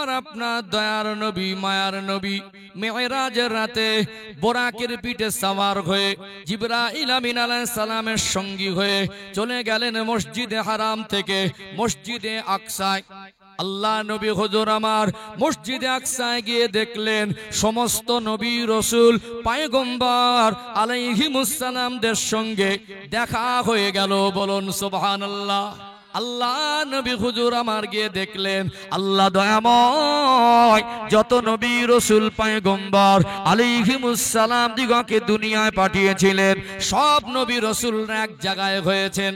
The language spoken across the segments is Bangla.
আপনার দয়ার নবী মায়ার নবী মেরাজের রাতে বোরাকের পিঠে সাওয়ার হয়ে জিবরাইল আমিন আলাইহিস সালামের সঙ্গী হয়ে চলে গেলেন মসজিদে হারাম থেকে মসজিদে আকসায়। আল্লাহ নবী হুজুর আমার মসজিদে আকসায় গিয়ে দেখলেন সমস্ত নবী রাসূল পয়গম্বর আলাইহিমুস সালামদের সঙ্গে দেখা হয়ে গেল। বলুন সুবহানাল্লাহ। আল্লাহ নবী হুজুর আমার গিয়ে দেখলেন আল্লাহ দয়াময় যত নবী রাসূল পয়গম্বর আলাইহিমুস সালাম দিগকে দুনিয়ায় পাঠিয়েছিলেন সব নবী রাসূলরা এক জায়গায় হয়েছেন।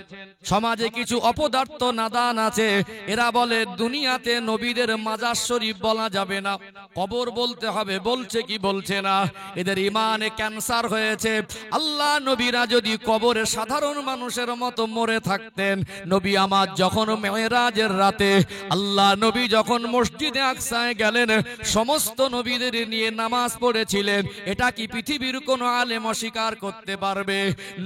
সমাজে কিছু অপদার্থ নাদান আছে, এরা বলে দুনিয়াতে নবীদের মাজার শরীফ বলা যাবে না, কবর বলতে হবে। বলছে কি বলছে না? এদের ইমানে ক্যান্সার হয়েছে। আল্লাহ নবীরা যদি কবরে সাধারণ মানুষের মতো মরে থাকতেন, নবী আমার যখন মেরাজের রাতে আল্লাহ নবী যখন মসজিদে আকসায় গেলেন সমস্ত নবীদের নিয়ে নামাজ পড়েছিলেন, এটা কি পৃথিবীর কোনো আলেম অস্বীকার করতে পারবে?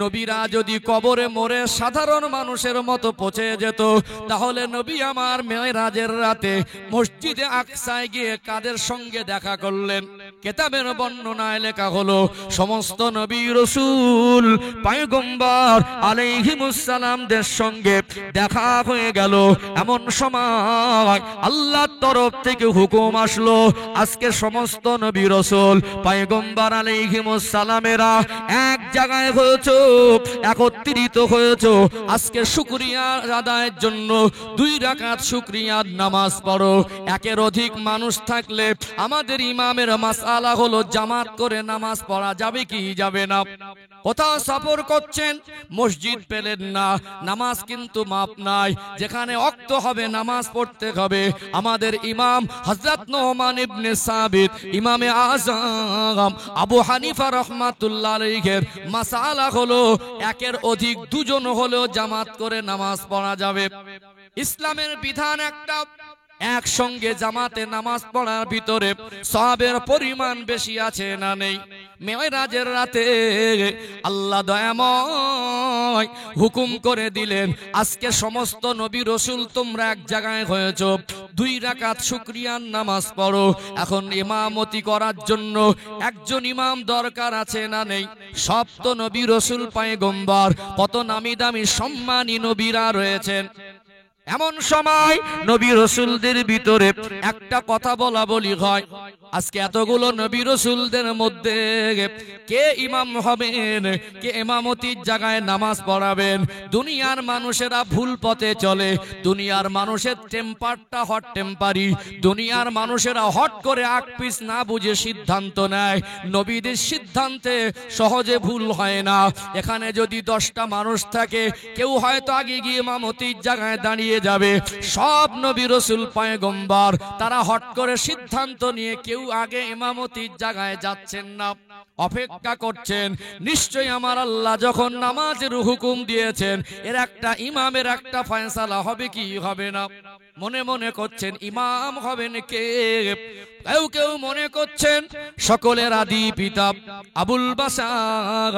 নবীরা যদি কবরে মরে সাধারণ মানুষের মতো পচে যেত, তাহলে নবী আমার মেরাজের রাতে মসজিদে আকসায় গিয়ে কাদের সঙ্গে দেখা করলেন? কিতাবের বর্ণনায় লেখা হলো সমস্ত নবী রাসূল পয়গম্বর আলাইহিমুস সালামদের সঙ্গে দেখা হয়ে গেল। এমন সময় আল্লাহর তরফ থেকে হুকুম আসলো, আজকে সমস্ত নবী রাসূল পয়গম্বর আলাইহিমুস সালামেরা এক জায়গায় হয়েছে, একত্রিত হয়েছে। আজকে শুকরিয়া আদায়ের জন্য 2 রাকাত শুকরিয়ার নামাজ পড়ো। একের অধিক মানুষ থাকলে আমাদের ইমামের মাসআলা হলো জামাত করে নামাজ পড়া যাবে কি যাবে না? কোথাও সফর করছেন, মসজিদ পেলেন না, নামাজ কিন্তু মাপ নাই। যেখানে ওয়াক্ত হবে নামাজ পড়তে হবে। আমাদের ইমাম হযরত নোমান ইবনে সাবিত, ইমামে আযম আবু হানিফা রাহমাতুল্লাহ আলাইহির মাসআলা হলো একের অধিক 2 জন হলেও জামাত করে নামাজ পড়া যাবে। ইসলামের বিধান একটা, একসঙ্গে জামাতে নামাজ পড়ার ভিতরে সওয়াবের পরিমাণ বেশি আছে না নেই? মেরাজের রাতে আল্লাহ দয়াময় হুকুম করে দিলেন, আজকে সমস্ত নবী রাসূল তোমরা এক জায়গায় হয়েছো, 2 রাকাত শুকরিয়ার নামাজ পড়ো। এখন ইমামতি করার জন্য একজন ইমাম দরকার আছে না নেই? সব তো নবী রাসূল পয়গম্বর, কত নামি দামি সম্মানী নবীরা রয়েছেন। এমন সময় নবী রাসূলদের ভিতরে একটা কথা বলা বলি হয়, আজকে এতগুলো নবী রাসূলদের মধ্যে কে ইমাম হবেন, কে ইমামতির জায়গায় নামাজ পড়াবেন? দুনিয়ার মানুষেরা ভুল পথে চলে, দুনিয়ার মানুষের টেম্পারটা হট টেম্পারি, দুনিয়ার মানুষেরা হট করে আগ পিছ না বুঝে সিদ্ধান্ত নেয়। নবীদের সিদ্ধান্তে সহজে ভুল হয় না। এখানে যদি 10টা মানুষ থাকে, কেউ হয়তো আগে গিয়ে ইমামতির জায়গায় দাঁড়িয়ে যাবে। সব নবী রাসূল পয়গম্বর তারা হট করে সিদ্ধান্ত নিয়ে কেউ আগে ইমামতির জায়গায় যাচ্ছেন না, অপেক্ষা করছেন। নিশ্চয়ই আমার আল্লাহ যখন নামাজের হুকুম দিয়েছেন, এর একটা ইমামের একটা ফয়সালা হবে কি হবে না? মনে মনে করছেন ইমাম হবেন কে? কেউ কেউ মনে করছেন সকলের আদি পিতা আবুল বাশার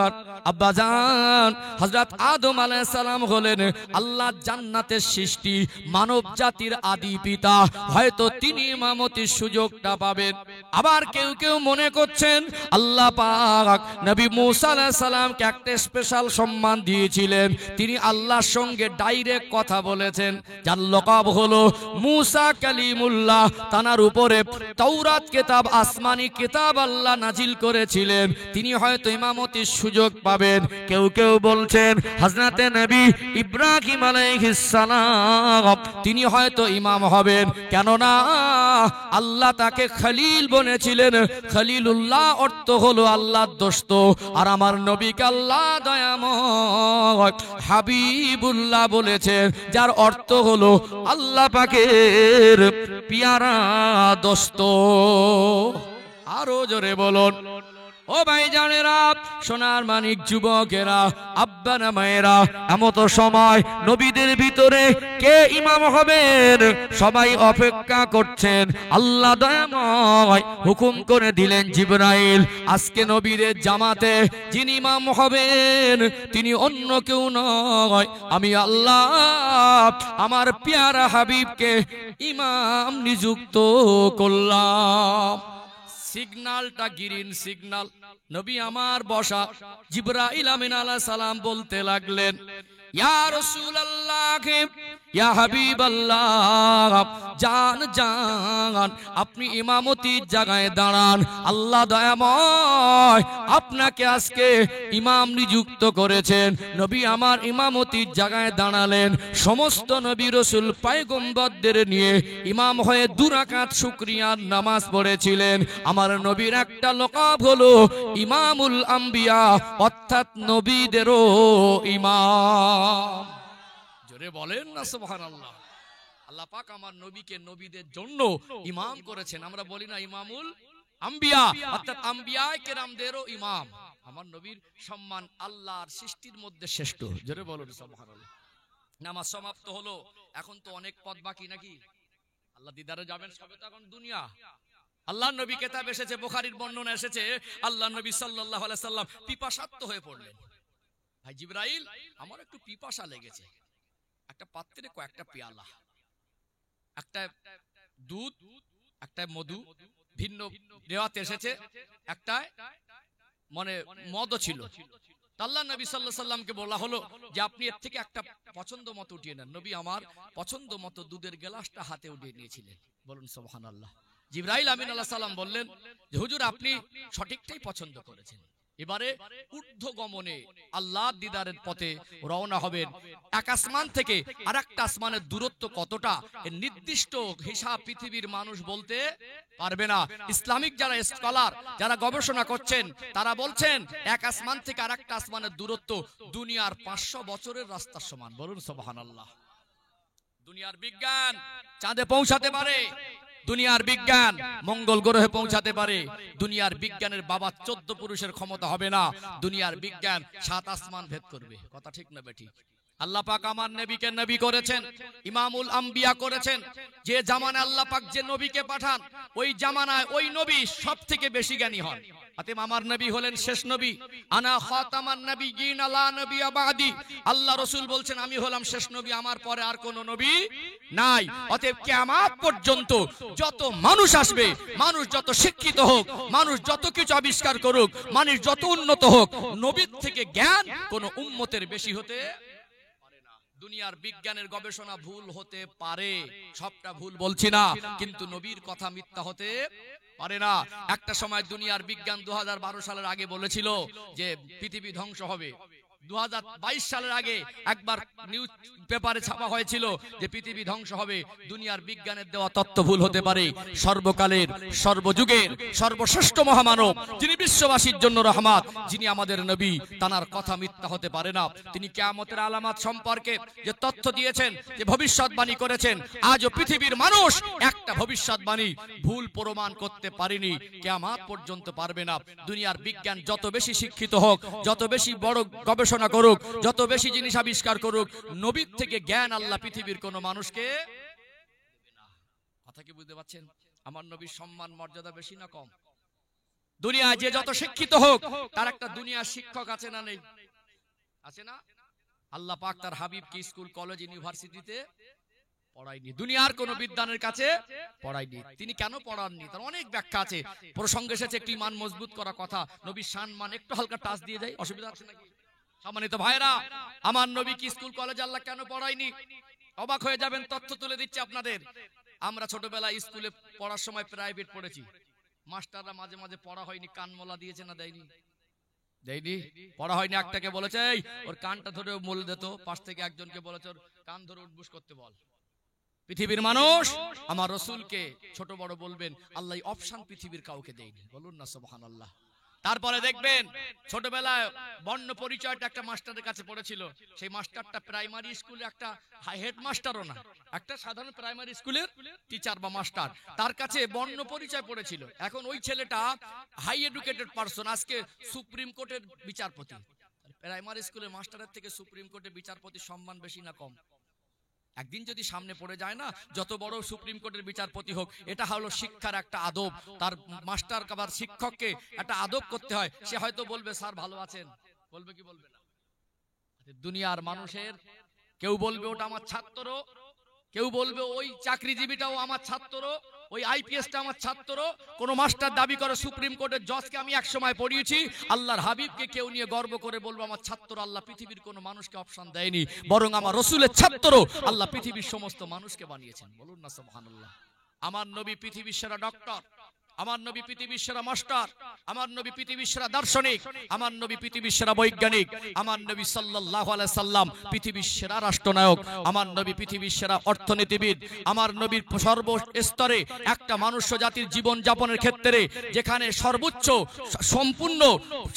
আব্বাজান হযরত আদম আলাইহিস সালাম হলেন আল্লাহ জান্নাতের সৃষ্টি, মানব জাতির আদি পিতা, হয়তো তিনি ইমামতির সুযোগটা পাবেন। আবার কেউ কেউ মনে করছেন আল্লাহ পাক নবী মুসা আলাইহিস সালামকে একটা স্পেশাল সম্মান দিয়েছিলেন, তিনি আল্লাহর সঙ্গে ডাইরেক্ট কথা বলেছেন, যার লকাব হলো মুসা কালিমুল্লাহ। তানার উপরে তাওরাত কিতাব, আসমানি কিতাব আল্লাহ নাজিল করেছিলেন, তিনি হয়তো ইমামতির সুযোগ পাবেন। কেউ কেউ বলছেন হযরতে নবী ইব্রাহিম আলাইহিস সালাম তিনি হয়তো ইমাম হবেন, কেননা আল্লাহ তাকে খলিল বলেছিলেন। খলিলুল্লাহ অর্থ হলো আল্লাহর দোস্ত, আর আমার নবীকে আল্লাহ দয়াময় হাবিবুল্লাহ বলেছেন, যার অর্থ হলো আল্লাহ পাকের পিয়ারা দোস্ত। আরো জোরে বলুন ও ভাইজানেরা, সোনার মানিক যুবকেরা, আব্বারা মায়েরা, এমত সময় নবীদের ভিতরে কে ইমাম হবেন সবাই অপেক্ষা করছেন। আল্লাহ দয়াময় হুকুম করে দিলেন জিবরাইল, আজকে নবীদের জামাতে যিনি ইমাম হবেন তিনি অন্য কেউ নয়, আমি আল্লাহ আমার পেয়ারা হাবিবকে ইমাম নিযুক্ত করলাম। সিগন্যালটা গ্রিন সিগন্যাল, নবী আমার বসা। জিবরাইল আমিন আলাইহিস সালাম বলতে লাগলেন, ইয়া রাসূলুল্লাহ, ইয়া হাবিবাল্লাহ, জান জান আপনি ইমামতির জায়গায় দাঁড়ান, আল্লাহ দয়াময় আপনাকে আজকে ইমাম নিযুক্ত করেছেন। নবী আমার ইমামতির জায়গায় দাঁড়ালেন। সমস্ত নবী রাসূল পয়গম্বরদের নিয়ে ইমাম হয়ে 2 রাকাত শুকরিয়ার নামাজ পড়েছিলেন। আমার নবীর একটা লকাব হলো ইমামুল আম্বিয়া, অর্থাৎ নবীদেরও ইমাম। জোরে বলেন না সুবহানাল্লাহ। আল্লাহ পাক আমার নবীকে নবীদের জন্য ইমাম করেছেন। আমরা বলি না ইমামুল আম্বিয়া, অর্থাৎ আম্বিয়ায়ে কেরামদেরও ইমাম। আমার নবীর সম্মান আল্লাহর সৃষ্টির মধ্যে শ্রেষ্ঠ। জোরে বলুন সুবহানাল্লাহ। নামাজ সমাপ্ত হলো, এখন তো অনেক পথ বাকি নাকি? আল্লাহ দিদারে যাবেন, সবে তো এখন দুনিয়া। আল্লাহ নবী কিতাব এসেছে, বুখারীর বর্ণনা এসেছে, আল্লাহ নবী সাল্লাল্লাহু আলাইহি সাল্লাম পিপাসার্ত হয়ে পড়লেন। ভাই জিবরাইল, আমার একটু পিপাসা লেগেছে, একটা পাত্রে কয়েকটা পেয়ালা, একটা দুধ, একটা মধু, ভিন্ন রিওয়ায়াতে এসেছে একটা মানে মদও ছিল। আল্লাহ নবী সাল্লাল্লাহু আলাইহি সাল্লামকে বলা হলো যে আপনি এর থেকে একটা পছন্দ মতো উঠিয়ে নেন। নবী আমার পছন্দ মতো দুধের গ্লাসটা হাতে উঠিয়ে নিয়েছিলেন। বলুন সুবহানাল্লাহ। জিবরাইল আমিন আলাইহিস সালাম বললেন যে হুজুর আপনি সঠিকটাই পছন্দ করেছেন। এবারে ঊর্ধ্বগমনে আল্লাহর দিদারের পথে রওনা হবেন। এক আসমান থেকে আরেকটা আসমানের দূরত্ব কতটা এর নির্দিষ্ট হিসাব পৃথিবীর মানুষ বলতে পারবে না। ইসলামিক যারা স্কলার, যারা গবেষণা করছেন, তারা বলছেন এক আসমান থেকে আরেকটা আসমানের দূরত্ব দুনিয়ার 500 বছরের রাস্তার সমান। বলুন সুবহানাল্লাহ। দুনিয়ার বিজ্ঞান চাঁদে পৌঁছাতে পারে, দুনিয়ার বিজ্ঞান মঙ্গল গ্রহে পৌঁছাতে পারে, দুনিয়ার বিজ্ঞানের বাবা 14 পুরুষের ক্ষমতা হবে না, দুনিয়ার বিজ্ঞান 7 আসমান ভেদ করবে। কথা ঠিক না বেটি? আল্লাহ পাক আমার নবীকে নবী করেছেন, ইমামুল আম্বিয়া করেছেন। যে জামানায় আল্লাহ পাক যে নবীকে পাঠান, ওই জামানায় ওই নবী সবথেকে বেশি জ্ঞানী হন। অতএব আমার নবী হলেন শেষ নবী। আনা খাতামান নবিয়্যিন লা নবিয়্যা বাদি। আল্লাহ রাসূল বলছেন আমি হলাম শেষ নবী, আমার পরে আর কোন নবী নাই। অতএব কিয়ামত পর্যন্ত যত মানুষ আসবে, মানুষ যত শিক্ষিত হোক, মানুষ যত কিছু আবিষ্কার করুক, মানুষ যত উন্নত হোক, নবীর থেকে জ্ঞান কোন উম্মতের বেশি হতে পারে না। দুনিয়ার বিজ্ঞানের গবেষণা ভুল হতে পারে, সবটা ভুল বলছি না, কিন্তু নবীর কথা মিথ্যা হতে পারে না। একটা সময় দুনিয়ার বিজ্ঞান 2012 সালের আগে বলেছিল যে পৃথিবী ধ্বংস হবে। 2022 সালের আগে একবার নিউজ পেপারে ছাপা হয়েছিল যে পৃথিবী ধ্বংস হবে। দুনিয়ার বিজ্ঞানের দেওয়া তথ্য ভুল হতে পারে। সর্বকালের, সর্বযুগের সর্বশ্রেষ্ঠ মহামানব, যিনি বিশ্ববাসীর জন্য রহমত, যিনি আমাদের নবী, তার কথা মিথ্যা হতে পারে না। তিনি কিয়ামতের আলামত সম্পর্কে যে তথ্য দিয়েছেন, যে ভবিষ্যৎবাণী করেছেন, আজও পৃথিবীর মানুষ একটা ভবিষ্যৎবাণী ভুল প্রমাণ করতে পারেনি, কিয়ামত পর্যন্ত পারবে না। দুনিয়ার বিজ্ঞান যত বেশি শিক্ষিত হোক, যত বেশি বড় গবেষণা করুক, যত বেশি জিনিস আবিষ্কার করুক, নবীর থেকে জ্ঞান আল্লাহ পৃথিবীর কোন মানুষকে দেবে না। কথা কি বুঝতে পারছেন? আমার নবীর সম্মান মর্যাদা বেশি না কম? দুনিয়ায় যে যত শিক্ষিত হোক, তার একটা দুনিয়ার শিক্ষক আছে না নেই? আছে না? আল্লাহ পাক তার হাবিবকে স্কুল, কলেজ, ইউনিভার্সিটিতে পড়ায়নি, দুনিয়ার কোন বিদ্বানের কাছে পড়ায়নি। তিনি কেন পড়াননি তার অনেক ব্যাখ্যা আছে। প্রসঙ্গে এসেছে একটি ইমান মজবুত করা কথা, নবীর সম্মান একটু হালকা টাচ দিয়ে যায়, অসুবিধা আছে নাকি? সম্মানিত ভাইরা, আমার নবী কি স্কুল কলেজ আল্লাহ কেন পড়ায়নি? অবাক হয়ে যাবেন, তথ্য তুলে দিচ্ছি আপনাদের। আমরা ছোটবেলায় স্কুলে পড়ার সময় প্রাইভেট পড়েছি, মাস্টাররা মাঝে মাঝে পড়া হয়নি কানমলা দিয়েছে না দেয়নি? দেয়নি? পড়া হয়নি, একটাকে বলেছে এই ওর কানটা ধরে মূল দিত, পাশ থেকে একজনকে বলেছে ওর কান ধরে উঠবুস করতে বল। পৃথিবীর মানুষ আমার রাসূলকে ছোট বড় বলবেন, আল্লাহ অপশন পৃথিবীর কাউকে দেয়নি। বলুন না সুবহানাল্লাহ। তারপরে দেখবেন ছোটবেলায় বর্ণ পরিচয়টা একটা মাস্টারের কাছে পড়েছিল। সেই মাস্টারটা প্রাইমারি স্কুলে একটা হেডমাস্টারও না, একটা সাধারণ প্রাইমারি স্কুলের টিচার বা মাস্টার, তার কাছে বর্ণ পরিচয় পড়েছিল। এখন ওই ছেলেটা হাই এডুকেটেড পারসন, আজকে সুপ্রিম কোর্টের বিচারপতি। প্রাইমারি স্কুলের মাস্টারের থেকে সুপ্রিম কোর্টের বিচারপতির সম্মান বেশি না কম? একদিন যদি সামনে পড়ে যায় না, যত বড় সুপ্রিম কোর্টের বিচারপতি হোক, এটা হলো শিক্ষার একটা আদব। তার মাস্টার কাবার শিক্ষককে একটা আদব করতে হয়। সে হয়তো বলবে স্যার ভালো আছেন, বলবে কি বলবে না? দুনিয়ার মানুষের কেউ বলবে ওটা আমার ছাত্র, কেউ বলবে ওই চাকরিজীবীটাও আমার ছাত্র, ওই আইপিএসটা আমার ছাত্র। কোন মাস্টার দাবি করে সুপ্রিম কোর্টের জজকে আমি এক সময় পড়িয়েছি, আল্লাহর হাবিবকে কেউ নিয়ে গর্ব করে বলবো আমার ছাত্র। আল্লাহ পৃথিবীর কোন মানুষকে অপশন দেয়নি, বরং আমার রাসূলের ছাত্র আল্লাহ পৃথিবীর সমস্ত মানুষকে বানিয়েছেন। বলুন না সুবহানাল্লাহ। আমার নবী পৃথিবীর সেরা ডক্টর, আমার নবী পৃথিবীর সেরা মাস্টার, আমার নবী পৃথিবীর সেরা দার্শনিক, আমার নবী পৃথিবীর সেরা বৈজ্ঞানিক, আমার নবী সাল্লাল্লাহু আলাইহি সাল্লাম পৃথিবীর সেরা রাষ্ট্রনায়ক, আমার নবী পৃথিবীর সেরা অর্থনীতিবিদ। আমার নবীর সর্বস্তরে একটা মনুষ্য জাতির জীবন যাপনের ক্ষেত্রে যেখানে সর্বোচ্চ সম্পূর্ণ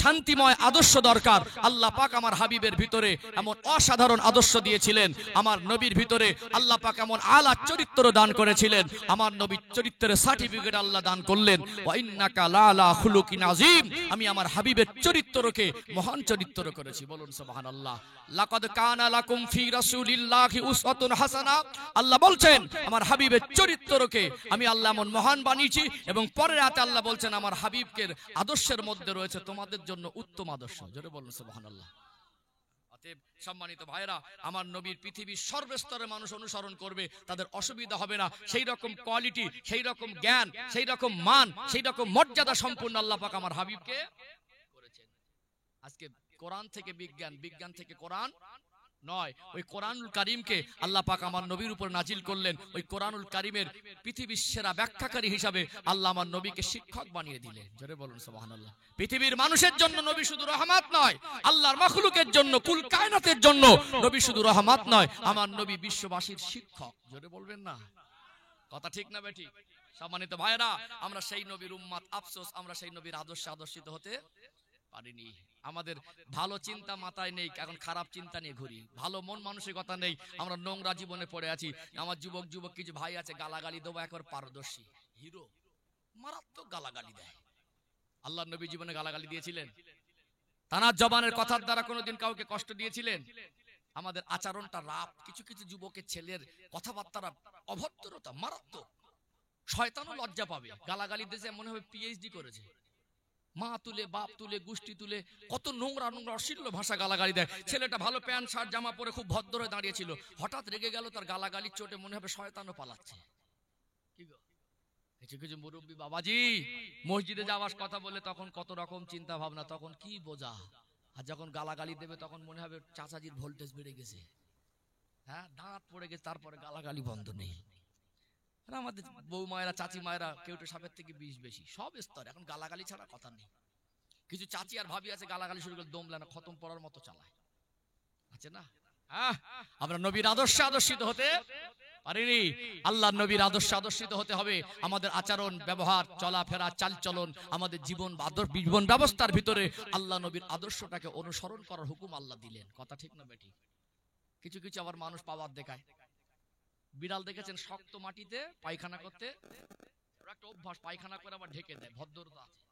শান্তিময় আদর্শ দরকার, আল্লাহ পাক আমার হাবিবের ভিতরে এমন অসাধারণ আদর্শ দিয়েছিলেন। আমার নবীর ভিতরে আল্লাহ পাক এমন আলা চরিত্র দান করেছিলেন। আমার নবীর চরিত্রের সার্টিফিকেট আল্লাহ দান করলেন। আমি আমার হাবিবের চরিত্রকে মহান চরিত্র করেছি। বলুন সুবহানাল্লাহ। লাকাদ কানা লাকুম ফি রাসূলিল্লাহি উসওয়াতুন হাসানাহ। আল্লাহ বলছেন আমার হাবিবের চরিত্রকে আমি আল্লাহ এমন মহান বানিয়েছি, এবং পরের আয়াতে আল্লাহ বলছেন আমার হাবিবের আদর্শের মধ্যে রয়েছে তোমাদের জন্য উত্তম আদর্শ। জোরে বলুন সুবহানাল্লাহ। সম্মানিত ভাইরা, আমার নবীর পৃথিবীর সর্বস্তরের মানুষ অনুসরণ করবে, তাদের অসুবিধা হবে না। সেই রকম কোয়ালিটি, সেই রকম জ্ঞান, সেই রকম মান, সেই রকম মর্যাদা সম্পূর্ণ আল্লাহ পাক আমার হাবিবকে করেছেন। আজকে কোরআন থেকে বিজ্ঞান, বিজ্ঞান থেকে কোরআন নয়, ওই কোরআনুল কারীমকে আল্লাহ পাক আমার নবীর উপর নাজিল করলেন। ওই কোরআনুল কারীমের পৃথিবীর সেরা ব্যাখ্যাকারী হিসাবে আল্লাহ আমার নবীকে শিক্ষক বানিয়ে দিলেন। জোরে বলুন সুবহানাল্লাহ। পৃথিবীর মানুষের জন্য নবী শুধু রহমত নয়, আল্লাহর মাখলুকের জন্য, কুল কায়নাতের জন্য নবী শুধু রহমত নয়, আমার নবী বিশ্ববাসীর শিক্ষক। জোরে বলবেন না? কথা ঠিক না বেঠিক? সম্মানিত ভাইরা, আমরা সেই নবীর উম্মত। আফসোস আমরা সেই নবীর আদর্শে আদর্শিত হতে পারিনি। আমাদের ভালো চিন্তা মাথায় নেই, এখন খারাপ চিন্তা নিয়ে ঘুরি। ভালো মন মানসিকতা নেই, আমরা নোংরা জীবনে পড়ে আছি। আমার যুবক কিছু ভাই আছে, গালাগালি দেবো একবার পারদর্শী, হিরো, মারাত্মক গালাগালি দেয়। আল্লাহর নবী জীবনে গালাগালি দিয়েছিলেন? তানার জবানের কথার দ্বারা কোনোদিন কাউকে কষ্ট দিয়েছিলেন? আমাদের আচরণটা রাপ। কিছু কিছু যুবকের ছেলের কথাবার্তারা অভদ্রতা মারাত্মক। শয়তানও লজ্জা পাবে, গালাগালি দিয়েছে মনে হবে পিএইচডি করেছে। মা তুলে, বাপ তুলে, গোষ্ঠী তুলে, কত নোংরা নোংরা অশ্লীল ভাষা গালাগালি দেয়। ছেলেটা ভালো প্যান্ট শার্ট জামা পরে খুব ভদ্র হয়ে দাঁড়িয়েছিল, হঠাৎ রেগে গেল, তার গালাগালির চোটে মনে হবে শয়তানও পালাচ্ছে। কি গো, কিছু কিছু মুরব্বী বাবাজি মসজিদে যাওয়ার কথা বলে তখন কত রকম চিন্তা ভাবনা, তখন কি বোঝা। আর যখন গালাগালি দেবে তখন মনে হবে চাচাজির ভোল্টেজ বেড়ে গেছে, হ্যাঁ দাঁত পড়ে গেছে, তারপরে গালাগালি বন্ধ নেই। আমাদের বউ মায়েরা, চাচি মায়েরা কেউটে সাপের থেকে বিষ বেশি, সব স্তরে এখন গালাগালি ছাড়া কথা নেই। কিছু চাচি আর ভাবি আছে গালাগালি শুরু করে দমলে না, খতম পড়ার মতো চালায়, আছে না? আমরা নবীর আদর্শে আদর্শিত হতে পারিনি। আল্লাহ নবীর আদর্শে আদর্শিত হতে হবে। আমাদের আচরণ, ব্যবহার, চলাফেরা, চালচলন, আমাদের জীবন ব্যবস্থার ভিতরে আল্লাহ নবীর আদর্শটাকে অনুসরণ করার হুকুম আল্লাহ দিলেন। কথা ঠিক না বেটি? কিছু কিছু আবার মানুষ পাওয়ার দেখায়। বিড়াল দেখেছেন শক্ত মাটিতে পায়খানা করতে, একটা অভ্যাস, পায়খানা করে আবার ঢেকে দেয়, ভদ্রতা আছে।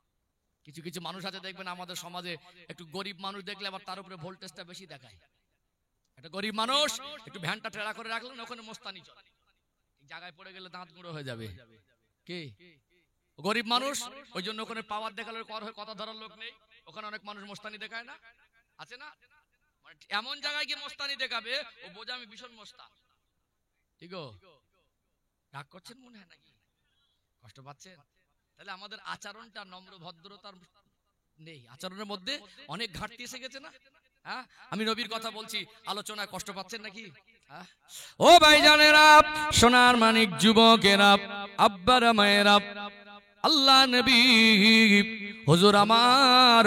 কিছু কিছু মানুষ আছে দেখবেন আমাদের সমাজে, একটু গরিব মানুষ দেখলে আবার তার উপরে ভোল্টেজটা বেশি দেখায়। একটা গরিব মানুষ একটু ভ্যানটা টেরা করে রাখলেন, ওখানে মোস্তানি চলে, জায়গায় পড়ে গেলে দাঁত গুঁড়ো হয়ে যাবে। কে গরিব মানুষ? ওই জন্য ওখানে পাওয়ার দেখালে কথা ধরার লোক নেই, ওখানে অনেক মানুষ মোস্তানি দেখায় না, আছে না? এমন জায়গায় গিয়ে মোস্তানি দেখাবে, ও বোঝা আমি ভীষণ মোস্তান। ঠিক, রাগ করছেন মনে হয় নাকি? কষ্ট পাচ্ছেন? তাহলে আমাদের আচরণটা নম্র ভদ্রতার নেই, আচরণের মধ্যে অনেক ঘাটতি এসে গেছে না? হ্যাঁ, আমি নবীর কথা বলছি, আলোচনায় কষ্ট পাচ্ছেন নাকি? ও ভাইজানেরা, সোনার মানিক যুবকেরা, আব্বারা মায়েরা, আল্লাহ নবী হুজুর আমার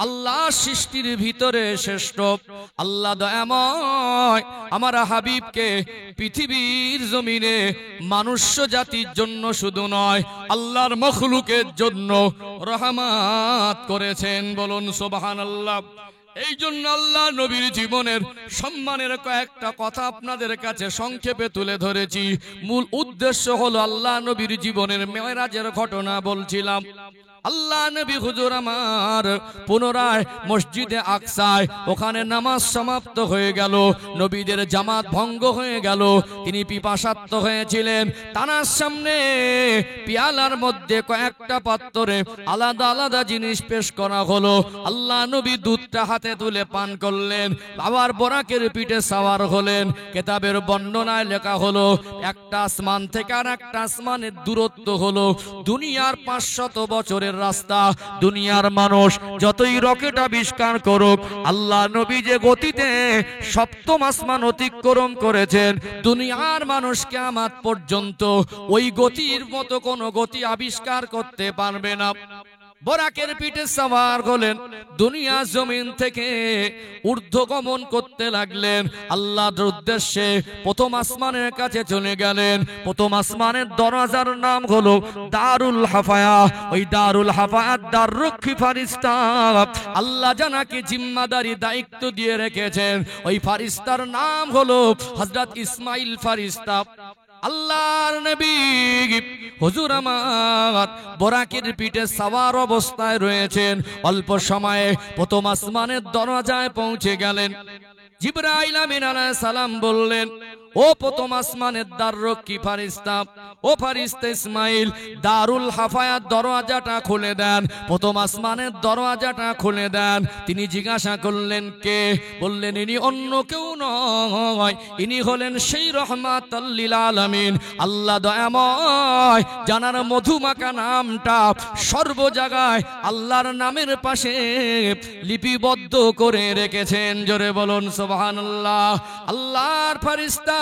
আল্লাহ সৃষ্টির ভিতরে শ্রেষ্ঠ। আল্লাহ দয়াময় আমার হাবিবকে পৃথিবীর জমিনে মনুষ্য জাতির জন্য শুধু নয়, আল্লাহর মখলুকের জন্য রহমত করেছেন। বলুন সুবহানাল্লাহ। এই জন্য আল্লাহ নবীর জীবনের সম্মানের কয়েকটা কথা আপনাদের কাছে সংক্ষেপে তুলে ধরেছি। মূল উদ্দেশ্য হলো আল্লাহ নবীর জীবনের মেরাজের ঘটনা বলছিলাম। আল্লাহ নবী হুজুর আমার পুনরায় মসজিদে আকসায় ওখানে নামাজ সমাপ্ত হয়ে গেল, নবীদের জামাত ভঙ্গ হয়ে গেল, তিনি পিপাসার্ত হয়েছিলেন। তানার সামনে পিয়ালার মধ্যে কয়েকটা পাত্রে আলাদা আলাদা জিনিস পেশ করা হলো। আল্লাহ নবী দুধটা হাতে তুলে পান করলেন, আবার বোরাকের পিঠে সাওয়ার হলেন। কিতাবের বর্ণনায় লেখা হলো একটা আসমান থেকে আর একটা আসমানের দূরত্ব হলো দুনিয়ার 500 বছরের রাস্তা। দুনিয়ার মানুষ যতই রকেট আবিষ্কার করুক, আল্লাহ নবী যে গতিতে সপ্তম আসমান অতিক্রম করেছেন, দুনিয়ার মানুষ কিয়ামত পর্যন্ত ওই গতির মতো কোনো গতি আবিষ্কার করতে পারবে না। বোরাকের পিঠে সাওয়ার হলেন, দুনিয়া জমিন থেকে ঊর্ধ্বগমন করতে লাগলেন। আল্লাহর উদ্দেশ্যে প্রথম আসমানের কাছে চলে গেলেন। প্রথম আসমানের দরজার নাম হলো দারুল হাফায়া। ওই দারুল হাফায়াত দ্বাররক্ষী ফারিস্তা আল্লাহ জানাকে জিম্মাদারি দায়িত্ব দিয়ে রেখেছেন। ওই ফারিস্তার নাম হলো হযরত ইসমাইল ফারিস্তা। আল্লাহর নবী হুজুর আমার বোরাকের পিঠে সাওয়ার অবস্থায় রয়েছেন। অল্প সময়ে প্রথম আসমানের দরজায় পৌঁছে গেলেন। জিবরাইল আমিন আলাইহিস সালাম বললেন, ও প্রথম আসমানের দ্বাররক্ষী ফারিস্তা, ও ফারিস্তা ইসমাইল, দারুল হাফায়াত দরজাটা খুলে দেন, প্রথম আসমানের দরজাটা খুলে দেন। তিনি জিজ্ঞাসা করলেন কে? বললেন ইনি অন্য কেউ নয়, ইনি হলেন সেই রহমাতুল লিল আলামিন। আল্লাহ দয়াময় জানার মধুমাখা নামটা সর্ব জায়গায় আল্লাহর নামের পাশে লিপিবদ্ধ করে রেখেছেন। জোরে বলুন সুবহানাল্লাহ। আল্লাহর ফারিস্তা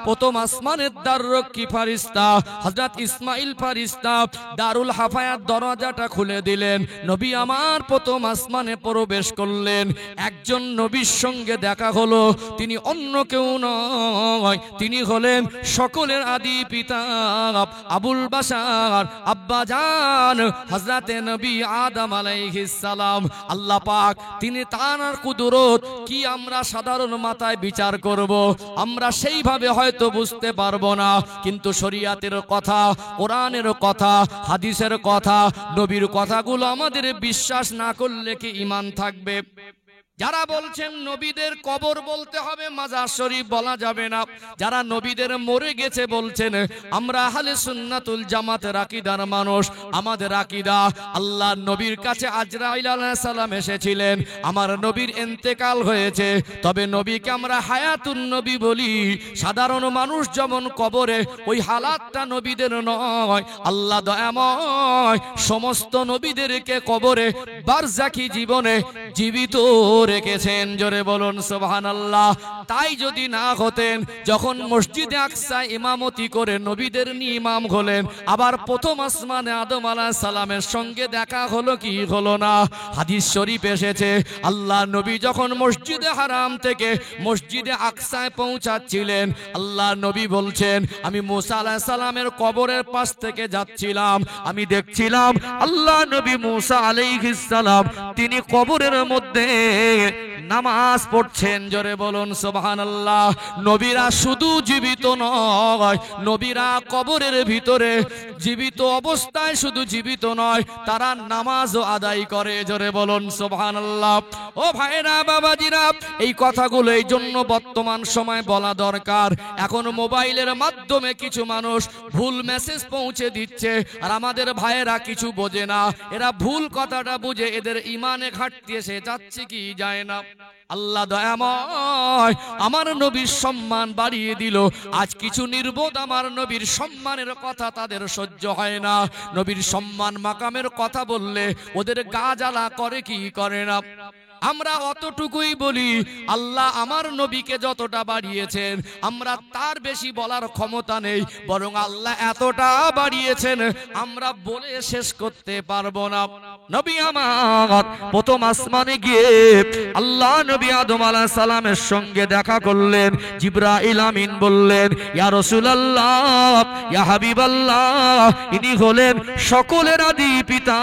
প্রথম আসমানের দ্বাররক্ষী ফারিস্তা হযরত ইসমাইল ফারিস্তা দারুল হাফায়াত দরজাটা খুলে দিলেন। নবী আমার প্রথম আসমানে প্রবেশ করলেন। একজন নবীর সঙ্গে দেখা হলো, তিনি অন্য কেউ নয়, তিনি হলেন সকলের আদি পিতা আবুল বাশার আব্বাজান হযরতে নবী আদম আলাইহিস সালাম। আল্লাহ পাক তিনি তার কুদরত কি আমরা সাধারণ মাথায় বিচার করব, আমরা সেইভাবে হয়তো বুঝতে পারবো না, কিন্তু শরীয়তের কথা, কোরআনের কথা, হাদিসের কথা, নবীর কথাগুলো আমাদের বিশ্বাস না করলে কি ঈমান থাকবে? যারা বলছেন নবীদের কবর বলতে হবে, মাজার শরীফ বলা যাবে না, যারা নবীদের মরে গেছে বলছেন, আমরা আহলে সুন্নাতুল জামাতের আকীদার মানুষ। আমাদের আকীদা আল্লাহ নবীর কাছে আজরাইল আলাইহিস সালাম এসেছিলেন, আমার নবীর ইন্তেকাল হয়েছে, তবে নবীকে আমরা হায়াতুন নবী বলি। সাধারণ মানুষ যেমন কবরে, ওই হালাতটা নবীদের নয়। আল্লাহ দয়াময় সমস্ত নবীদেরকে কবরে বারজাখী জীবনে জীবিত রেখেছেন। জোরে বলুন সুবহানাল্লাহ। তাই যদি না হতেন, যখন মসজিদে আকসায় ইমামতি করে নবীদের নিয়ে ইমাম হলেন, আবার প্রথম আসমানে আদম আলাইহিস সালামের সঙ্গে দেখা হলো কি হলো না? হাদিস শরীফ এসেছে, আল্লাহ নবী যখন মসজিদে হারাম থেকে মসজিদে আকসায় পৌঁছাচ্ছিলেন, আল্লাহ নবী বলছেন, আমি মুসা আলাইহিস সালামের কবরের পাশ থেকে যাচ্ছিলাম, আমি দেখছিলাম আল্লাহ নবী মুসা আলাইহিস সালাম তিনি কবরের মধ্যে নামাজ পড়ছেন। জোরে বলুন সুবহানাল্লাহ। নবীরা শুধু জীবিত নয়, নবীরা কবরের ভিতরে জীবিত অবস্থায় শুধু জীবিত নয়, তারা নামাজও আদায় করে। জোরে বলুন সুবহানাল্লাহ। ও ভাইরা বাবাজিরা, এই কথাগুলো এই জন্য বর্তমান সময় বলা দরকার। এখন মোবাইলের মাধ্যমে কিছু মানুষ ভুল মেসেজ পৌঁছে দিচ্ছে, আর আমাদের ভাইয়েরা কিছু বোঝে না, এরা ভুল কথাটা বুঝে এদের ইমানে ঘাটতি এসে যাচ্ছে কি যায় না। আল্লাহ দয়াময় আমার নবীর সম্মান বাড়িয়ে দিল। আজ কিছু নির্বোধ আমার নবীর সম্মানের কথা তাদের সহ্য হয় না। নবীর সম্মান মাকামের কথা বললে ওদের গা জ্বালা করে কি করে না? আমরা অতটুকুই বলি, আল্লাহ আমার নবীকে যতটা বাড়িয়েছেন আমরা তার বেশি বলার ক্ষমতা নেই, বরং আল্লাহ এতটা বাড়িয়েছেন আমরা বলে শেষ করতে পারবো না। নবী আমার প্রথম আসমানে গিয়ে আল্লাহ নবী আদম আলাইহিস সালামের সঙ্গে দেখা করলেন। জিবরাইল আমিন বললেন, ইয়া রাসূলুল্লাহ, ইয়া হাবিবাল্লাহ, ইনি হলেন সকলের আদি পিতা,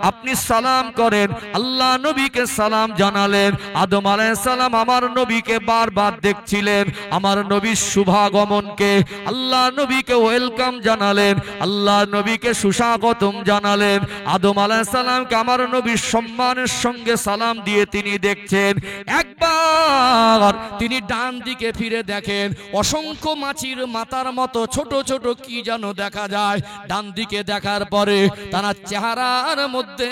আপনি সালাম করেন। আল্লাহ নবীকে সালাম জানালেন। আদম আলাইহিস সালাম আমার নবীকে বারবার দেখছিলেন, আমার নবীর শুভাগমনকে। আল্লাহ নবীকে ওয়েলকাম জানালেন, আল্লাহ নবীকে সুস্বাগতম জানালেন। আদম আলাইহিস সালামকে আমার নবীর সম্মানের সঙ্গে সালাম দিয়ে তিনি দেখছেন। একবার তিনি ডান দিকে ফিরে দেখেন, অসংখ্য মাছির মাথার মতো ছোট ছোট কি যেন দেখা যায়। ডান দিকে দেখার পরে তার চেহারার মধ্যে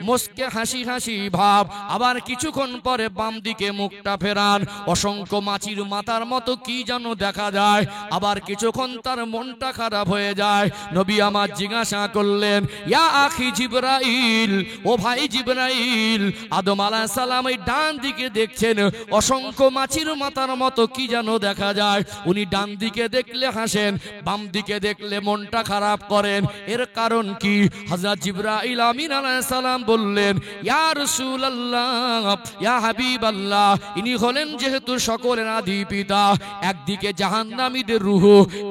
মুস্কে হাসি হাসি ভাব। আবার কিছুক্ষণ পরে বাম দিকে মুখটা ফেরান, অসংখ্য মাছির মাথার মতো কি যেন দেখা যায়। আবার কিছুক্ষণ তার মনটা খারাপ হয়ে যায়। নবী আমার জিজ্ঞাসা করলেন, ইয়া আখি জিবরাইল, ও ভাই জিবরাইল, আদম আলাইহিস সালাম এই ডান দিকে দেখছেন, অসংখ্য মাছির মাথার মতো কি যেন দেখা যায়। উনি ডান দিকে দেখলে হাসেন, বাম দিকে দেখলে মনটা খারাপ করেন, এর কারণ কি? হযরত জিবরাইল আমিন আলাইহিস সালাম বললেন, ইয়া রাসূলুল্লাহ, ইয়া হাবিবাল্লাহ, ইনি হলেন যেহেতু সকলের আদি পিতা, একদিকে জাহান্নামীদের রূহ,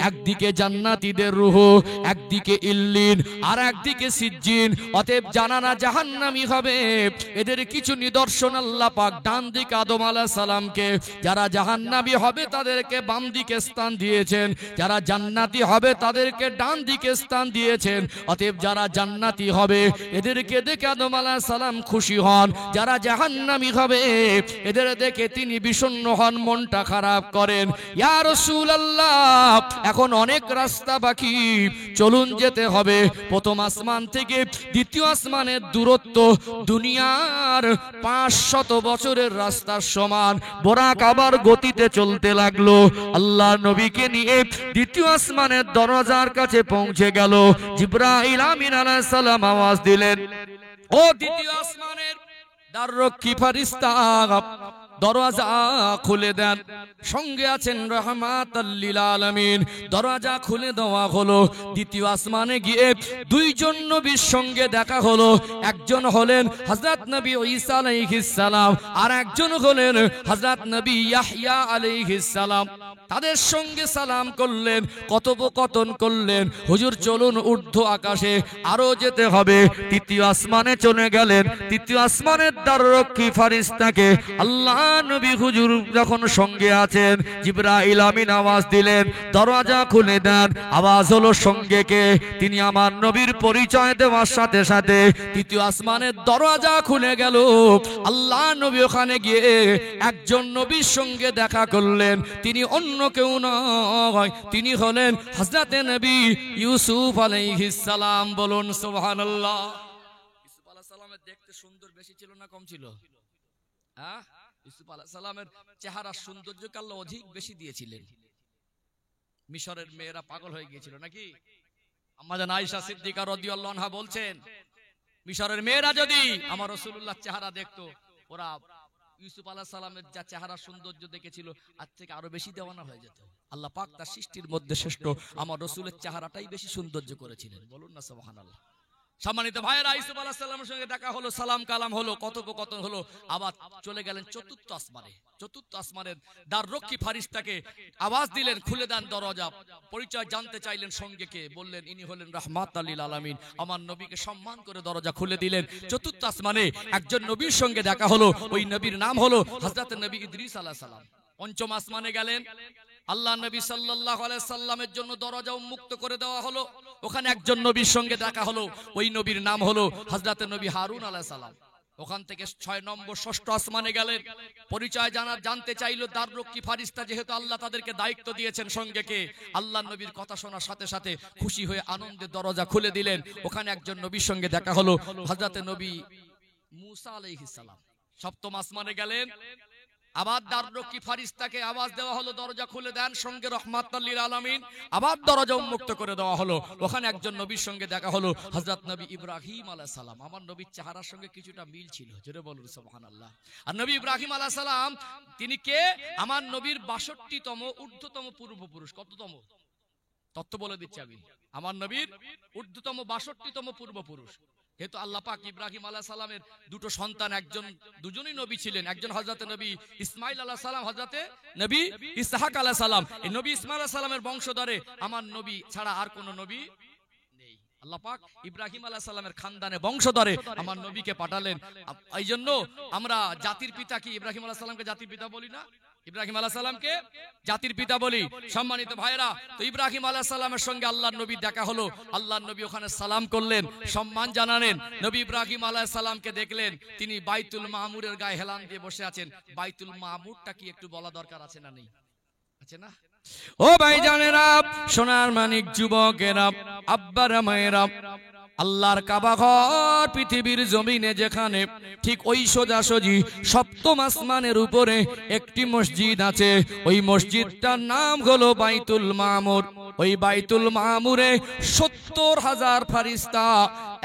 একদিকে জান্নাতীদের রূহ, একদিকে ইল্লিন আর একদিকে সিজ্জিন। অতএব যারা না জাহান্নামী হবে এদের কিছু নিদর্শন আল্লাহ পাক ডান দিকে আদম আলাইহিস সালামকে, যারা জাহান্নামী হবে তাদেরকে বাম দিকে স্থান দিয়েছেন, যারা জান্নাতি হবে তাদেরকে ডান দিকে স্থান দিয়েছেন। অতএব যারা জান্নাতি হবে এদেরকে দেখে আদম আলাইহিস সালাম খুশি হন, যারা জাহান্নামী হবে এদের দেখে তিনি বিষণ্ণ হন, মনটা খারাপ করেন। ইয়া রাসূলুল্লাহ, এখন অনেক রাস্তা বাকি, চলুন যেতে হবে। প্রথম আসমান থেকে দ্বিতীয় আসমানের দূরত্ব দুনিয়ার 500 বছরের রাস্তার সমান। বোরাক আবার গতিতে চলতে লাগলো। আল্লাহ নবীকে নিয়ে দ্বিতীয় আসমানের দরজার কাছে পৌঁছে গেল। জিবরাইল আমিন আলাইহিস সালাম আওয়াজ দিলেন, ও দ্বিতীয় আসমানের দ্বাররক্ষী ফেরেশতা, দরজা খুলে দেন। সঙ্গে আছেন রাহমাতাল লিল আলামিন। দরজা খুলে দেওয়া হলো। দ্বিতীয় আসমানে গিয়ে দুইজন নবীর সঙ্গে দেখা হলো। একজন হলেন হযরত নবী ঈসা আলাইহিস সালাম, আর একজন হলেন হযরত নবী ইয়াহইয়া আলাইহিস সালাম। তাদের সঙ্গে সালাম করলেন, কথোপকথন করলেন। হুজুর চলুন ঊর্ধ্ব আকাশে আরো যেতে হবে। তৃতীয় আসমানে চলে গেলেন। তৃতীয় আসমানের দ্বাররক্ষী ফেরেশতাকে আল্লাহ নবী হুজুর যখন সঙ্গে আছেন, জিবরাইল আমিন আওয়াজ দিলেন, দরজা খুলে দেন। আওয়াজ হলো সঙ্গে কে? তিনি আমার নবীর পরিচয় দেওয়ার সাথে সাথে তৃতীয় আসমানের দরজা খুলে গেল। আল্লাহ নবী ওখানে গিয়ে একজন নবীর সঙ্গে দেখা করলেন। তিনি অন্য কেউ নয়, তিনি হলেন হযরত নবী ইউসুফ আলাইহিস সালাম। বলুন সুবহানাল্লাহ। ইউসুফ আলাইহিস সালামের দেখতে সুন্দর বেশি ছিল না কম ছিল? হ্যাঁ, ইউসুফ আলাইহিস সালামের চেহারার সৌন্দর্যকে আল্লাহ অধিক বেশি দিয়েছিলেন। মিশরের মেয়েরা পাগল হয়ে গিয়েছিল নাকি? আম্মা জান আয়েশা সিদ্দিকা রাদিয়াল্লাহু আনহা বলছেন, মিশরের মেয়েরা যদি আমার রাসূলুল্লাহ চেহারা দেখতো, ওরা ইউসুফ আলাইহিস সালামের যা চেহারা সৌন্দর্য দেখেছিল আর থেকে আরো বেশি দেওয়ানা হয়ে যেত। আল্লাহ পাক তার সৃষ্টির মধ্যে শ্রেষ্ঠ আমার রাসূলের চেহারাটাই বেশি সৌন্দর্য করেছিলেন। বলুন না সুবহানাল্লাহ। সম্মানিত ভাইয়েরা, ইউসুফ আলাইহিস সালামের সঙ্গে দেখা হলো, সালাম কালাম হলো, কথোপকথন হলো। আবার চলে গেলেন চতুর্থ আসমানে। চতুর্থ আসমানের দ্বাররক্ষী ফেরেশতাকে আওয়াজ দিলেন, খুলে দেন দরজা। পরিচয় জানতে চাইলেন সঙ্গে কে, বললেন ইনি হলেন রাহমাতাল লিল আলামিন। আমার নবীকে সম্মান করে দরজা খুলে দিলেন। চতুর্থ আসমানে একজন নবীর সঙ্গে দেখা হলো। ওই নবীর নাম হলো হযরত নবী ইদ্রিস আলাইহিস সালাম। পঞ্চম আসমানে গেলেন। আল্লাহ নবী সাল্লাল্লাহু আলাইহি সাল্লামের জন্য দরজা উন্মুক্ত করে দেওয়া হলো। ওখানে একজন নবীর সঙ্গে দেখা হলো। ওই নবীর নাম হলো হযরত নবী হারুন আলাইহিস সালাম। ওখান থেকে 6 নম্বর ষষ্ঠ আসমানে গেলেন। পরিচয় জানতে চাইলো দ্বাররক্ষী ফেরেশতা, যেহেতু আল্লাহ তাদেরকে দায়িত্ব দিয়েছেন সঙ্গে কে। আল্লাহ নবীর কথা শোনার সাথে সাথে খুশি হয়ে আনন্দে দরজা খুলে দিলেন। ওখানে একজন নবীর সঙ্গে দেখা হলো, হযরত নবী মুসা আলাইহিস সালাম। সপ্তম আসমানে গেলেন। আবার দ্বাররক্ষী ফারিস্তাকে আওয়াজ দেওয়া হলো, দরজা খুলে দেন, সঙ্গে রহমাতুল লিল আলামিন। আবার দরজা উন্মুক্ত করে দেওয়া হলো। ওখানে একজন নবীর সঙ্গে দেখা হলো, হযরত নবী ইব্রাহিম আলাইহিস সালাম। আমার নবীর চেহারার সঙ্গে কিছুটা মিল ছিল, জোরে বলুন সুবহানাল্লাহ। আর নবী ইব্রাহিম আলাইহিস সালাম তিনি কে? আমার নবীর ৬২তম ঊর্ধ্বতম পূর্বপুরুষ। কততম? তত্ত্ব বলে দিচ্ছি আমি, আমার নবীর ঊর্ধ্বতম ৬২তম পূর্বপুরুষ। যেহেতু আল্লাহ পাক ইব্রাহিম আলাইহিস সালামের দুটো সন্তান, দুজনই নবী ছিলেন, একজন হযরত নবী ইসমাইল আলাইহিস সালাম, হযরত নবী ইসহাক আলাইহিস সালাম। এই নবী ইসমাইল আলাইহিস সালামের বংশধরে আমার নবী ছাড়া আর কোন নবী নেই। আল্লাহ পাক ইব্রাহিম আলাইহিস সালামের খানদানে বংশধরে আমার নবীকে পাঠালেন। এই জন্য আমরা জাতির পিতা কি ইব্রাহিম আলাইহিস সালামকে জাতির পিতা বলি না? ইব্রাহিম আলাইহিস সালামকে জাতির পিতা বলি। সম্মানিত ভাইরা, তো ইব্রাহিম আলাইহিস সালামের সঙ্গে আল্লাহর নবী দেখা হলো। আল্লাহর নবী ওখানে সালাম করলেন, সম্মান জানালেন। নবী ইব্রাহিম আলাইহিস সালামকে দেখলেন তিনি বাইতুল মামুরের গায়ে হেলান দিয়ে বসে আছেন। বাইতুল মামুরটা কি একটু বলা দরকার আছে না নেই? আছে না? ও ভাইজানেরা, সোনার মানিক যুবকেরা, আব্বারা মায়েরা, আল্লাহর কাবা ঘর পৃথিবীর জমিনে যেখানে, ঠিক ওই সোজাসুজি সপ্তম আসমানের উপরে একটি মসজিদ আছে। ওই মসজিদটার নাম হলো বাইতুল মামুর। ওই বাইতুল মামুরে ৭০,০০০ ফারিস্তা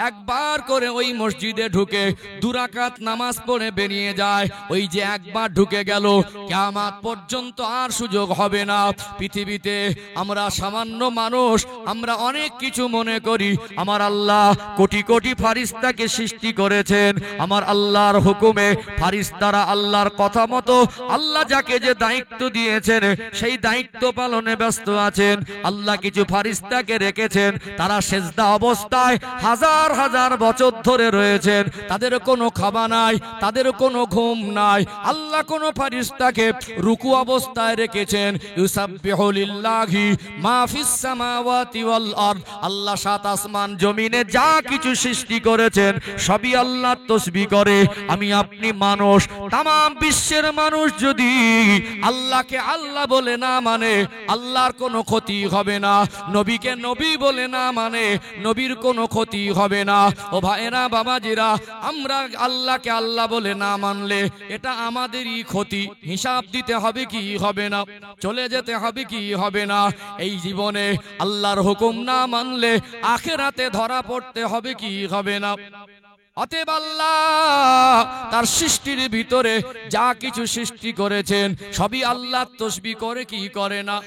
একবার করে ওই মসজিদে ঢুকে ২ রাকাত নামাজ পড়ে বেরিয়ে যায়। ওই যে একবার ঢুকে গেল, কিয়ামত পর্যন্ত আর সুযোগ হবে না। পৃথিবীতে আমরা সামান্য মানুষ, আমরা অনেক কিছু মনে করি। আমার আল্লাহ কোটি কোটি ফারিস্তাকে সৃষ্টি করেছেন। আমার আল্লাহর হুকুমে ফারিস্তারা আল্লাহর কথা মতো আল্লাহ যাকে যে দায়িত্ব দিয়েছেন সেই দায়িত্ব পালনে ব্যস্ত আছেন। আল্লাহ কিছু ফারিস্তাকে রেখেছেন, তারা সেজদা অবস্থায় হাজার হাজার বছর ধরে রয়েছেন। তাদের কোনো খাওয়া নাই, তাদের কোনো ঘুম নাই। আল্লাহ কোন ফারিস্তাকে রুকু অবস্থায় রেখেছেন। ইউসাব্বিহু লিল্লাহি মা ফিস সামাওয়াতি ওয়াল আরদ। আল্লাহ ৭ আসমান জমিনে যা কিছু সৃষ্টি করেছেন সবই আল্লাহ তাসবিহ করে। আমি আপনি মানুষ, তাম বিশ্বের মানুষ যদি আল্লাহকে আল্লাহ বলে না মানে আল্লাহর কোনো ক্ষতি হবে না। নবীকে নবী বলে না মানে নবীর কোনো ক্ষতি হবে না। ও ভাইরা, বাবাজিরা, আমরা আল্লাহকে আল্লাহ বলে না মানলে এটা আমাদেরই ক্ষতি। হিসাব দিতে হবে কি হবে না? চলে যেতে হবে কি হবে না? এই জীবনে আল্লাহর হুকুম না মানলে আখিরাতে ধরা পড়তে হবে কি হবে না? অতএব আল্লাহ তার সৃষ্টির ভিতরে যা কিছু সৃষ্টি করেছেন সবই আল্লাহ তাসবিহ করে কি করে না?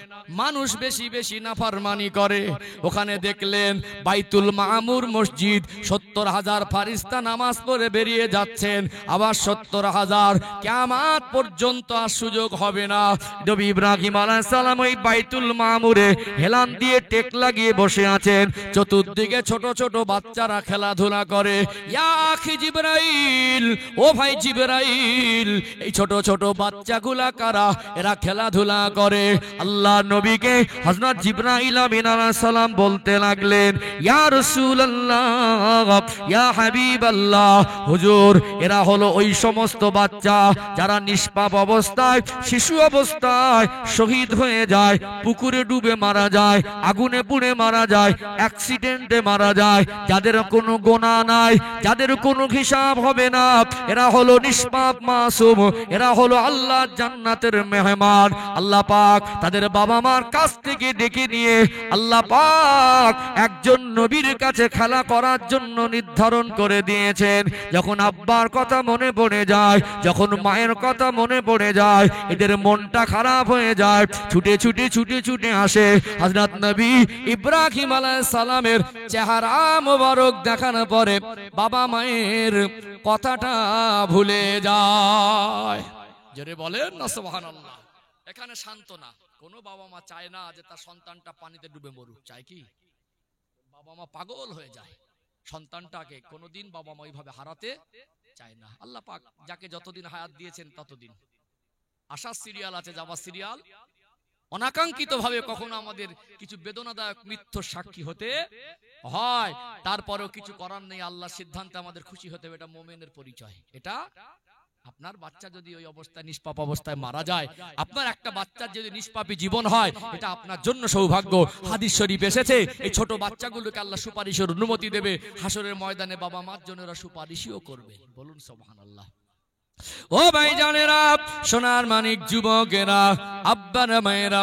মানুষ বেশি বেশি নাফরমানি করে। ওখানে দেখলেন বাইতুল মামুর মসজিদ, ৭০,০০০ ফারিস্তা নামাজ পড়ে বেরিয়ে যাচ্ছেন। আবার ৭০,০০০, কিয়ামত পর্যন্ত আর সুযোগ হবে না। নবী ইব্রাহিম আলাইহিস সালাম ওই বাইতুল মামুরে হেলান দিয়ে টেক লাগিয়ে বসে আছেন। চতুর্দিকে ছোট ছোট বাচ্চারা খেলাধুলা করে। ইয়া আখি জিবরাইল, ও ভাই জিবরাইল, এই ছোট ছোট বাচ্চাগুলা কারা? এরা খেলাধুলা করে। আল্লাহ নবীকে হযরত জিবরাইল আলাইহিস সালাম বলতে লাগলেন, ইয়া রাসূলুল্লাহ, ইয়া হাবিবাল্লাহ, হুজুর, এরা হলো ওই সমস্ত বাচ্চা যারা নিষ্পাপ অবস্থায়, শিশু অবস্থায় শহীদ হয়ে যায়, পুকুরে ডুবে মারা যায়, আগুনে পুড়ে মারা যায়, অ্যাক্সিডেন্টে মারা যায়, যাদের কোনো গুনাহ নাই, যাদের কোনো হিসাব হবে না। এরা হলো নিষ্পাপ মাসুম, এরা হলো আল্লাহ জান্নাতের মেহমান। আল্লাহ পাক তাদের বাবা মার কাছ থেকে ডেকে নিয়ে আল্লাহ পাক একজন নবীর কাছে খেলা করার জন্য নির্ধারণ করে দিয়েছেন। যখন আব্বার কথা মনে পড়ে যায়, যখন মায়ের কথা মনে পড়ে যায়, এদের মনটা খারাপ হয়ে যায়, ছুটে ছুটে ছুটে ছুটে আসে হযরত নবী ইব্রাহিম আলাইহিস সালামের চেহারা মোবারক দেখানোর পরে বাবা মায়ের কথাটা ভুলে যায়। জোরে বলেন না সুবহানাল্লাহ। এখানে সান্ত্বনা, কোন বাবা মা চায় না যে তার সন্তানটা পানিতে ডুবে মরুক। চায় কি? বাবা মা পাগল হয়ে যায়, সন্তানটাকে কোনোদিন বাবা মা ওইভাবে হারাতে চায় না। আল্লাহ পাক যাকে যতদিন হায়াত দিয়েছেন ততদিন। আশার সিরিয়াল আছে, যাওয়ার সিরিয়াল। অনাকাঙ্ক্ষিত ভাবে কখনো আমাদের কিছু বেদনাদায়ক মৃত্যুর সাক্ষী হতে হয়, তারপরেও কিছু করার নেই। আল্লাহর সিদ্ধান্তে আমাদের খুশি হতে হবে, এটা মুমিনের পরিচয়। এটা আপনার বাচ্চা যদি ওই অবস্থায় নিষ্পাপ অবস্থায় মারা যায়, আপনার একটা বাচ্চার যদি নিষ্পাপী জীবন হয়, এটা আপনার জন্য সৌভাগ্য। হাদিস শরীফ এসেছে এই ছোট বাচ্চাগুলোকে আল্লাহ সুপারিশের অনুমতি দেবে, হাসরের ময়দানে বাবা মার জন্য এরা সুপারিশও করবে। বলুন সুবহানাল্লাহ। ও ভাইজানেরা, সোনার মানিক যুবকেরা, আব্বারা মায়েরা,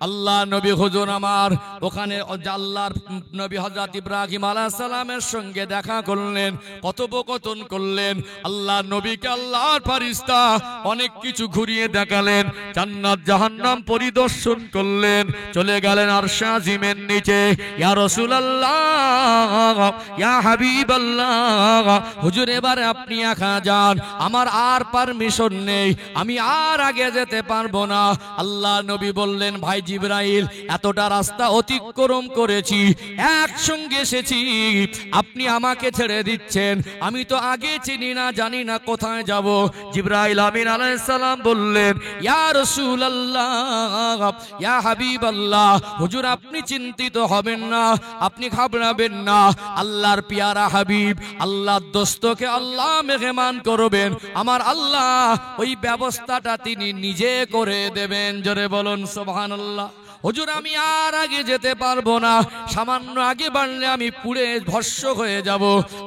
আল্লাহ নবী হুজুর আমার ওখানে আল্লাহর নবী হযরত ইব্রাহিম আলাইহিস সালামের সঙ্গে দেখা করলেন, কথোপকথন করলেন। আল্লাহ নবীকে আল্লাহর ফেরেশতা অনেক কিছু ঘুরিয়ে দেখালেন, জান্নাত জাহান্নাম পরিদর্শন করলেন, চলে গেলেন আরশ আজিমের নিচে। ইয়া রাসূলুল্লাহ, ইয়া হাবিবাল্লাহ, হুজুর এবারে আপনি একা যান, আমার আর পারমিশন নেই, আমি আর আগে যেতে পারবো না। আল্লাহ নবী বললেন, ভাই জিবরাইল, এতটা রাস্তা অতিক্রম করেছি, একসঙ্গে এসেছি, আপনি আমাকে ছেড়ে দিচ্ছেন, আমি তো আগে চিনি না, জানি না কোথায় যাব। জিবরাইল আমিন আলাইহিস সালাম বললেন, ইয়া রাসূলুল্লাহ, ইয়া হাবিবাল্লাহ, হুজুর আপনি চিন্তিত হবেন না, আপনি ঘাবড়াবেন না, আল্লাহর পিয়ারা হাবিব, আল্লাহর দোস্তকে আল্লাহ মেহমান করবেন, আমার আল্লাহ ওই ব্যবস্থাটা তিনি নিজে করে দেবেন। জোরে বলুন সুবহানাল্লাহ। হুজুর আমি আর আগে যেতে পারবো না, সামান্য আগে বাড়লে আমি পুড়ে ভস্ম হয়ে যাব।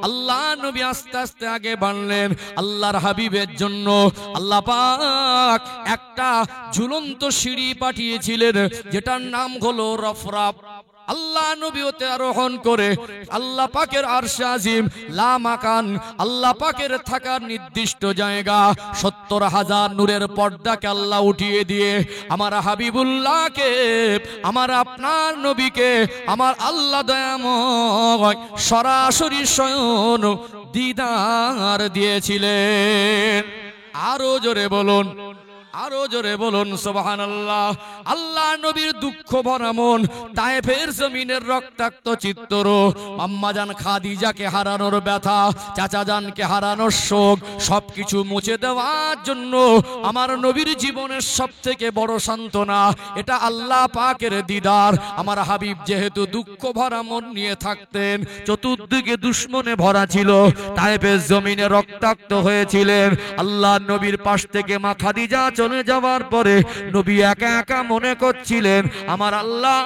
আল্লাহ নবী আস্তে আস্তে আগে বাড়লেন। আল্লাহর হাবিবের জন্য আল্লাহ পাক একটা ঝুলন্ত সিঁড়ি পাঠিয়েছিলেন, যেটার নাম হলো রফরাফ। আল্লাহ নবী ওতে আরোহণ করে আল্লাহ পাকের আরশ আজিম লা মাকান, আল্লাহ পাকের থাকার নির্দিষ্ট জায়গা, ৭০,০০০ নূরের পর্দাকে আল্লাহ উঠিয়ে দিয়ে আমার হাবিবুল্লাহকে, আমার আপনার নবীকে আমার আল্লাহ দয়াময় সরাসরি স্বয়ং দিদার দিয়েছিলেন। আরো জোরে বলুন, আরো জোরে বলুন সুবহানাল্লাহ। আল্লাহ নবীর দুঃখ ভরা মন, তায়েফের জমিনের রক্তাক্ত চিত্র, আম্মাজান খাদিজাকে হারানোর ব্যথা, চাচা জানকে হারানোর শোক, সবকিছু মুছে দেওয়ার জন্য আমার নবীর জীবনের সবথেকে বড় সান্ত্বনা এটা আল্লাহ পাকের দিদার। আমার হাবিব যেহেতু দুঃখ ভরা মন নিয়ে থাকতেন, চতুর্দিকে দুশমনে ভরা ছিল, তায়েফের জমিনে রক্তাক্ত হয়েছিলেন, আল্লাহ নবীর পাশ থেকে মা খাদিজা চলে যাওয়ার পরে নবী একা একা মনে করছিলেন, আমার আল্লাহ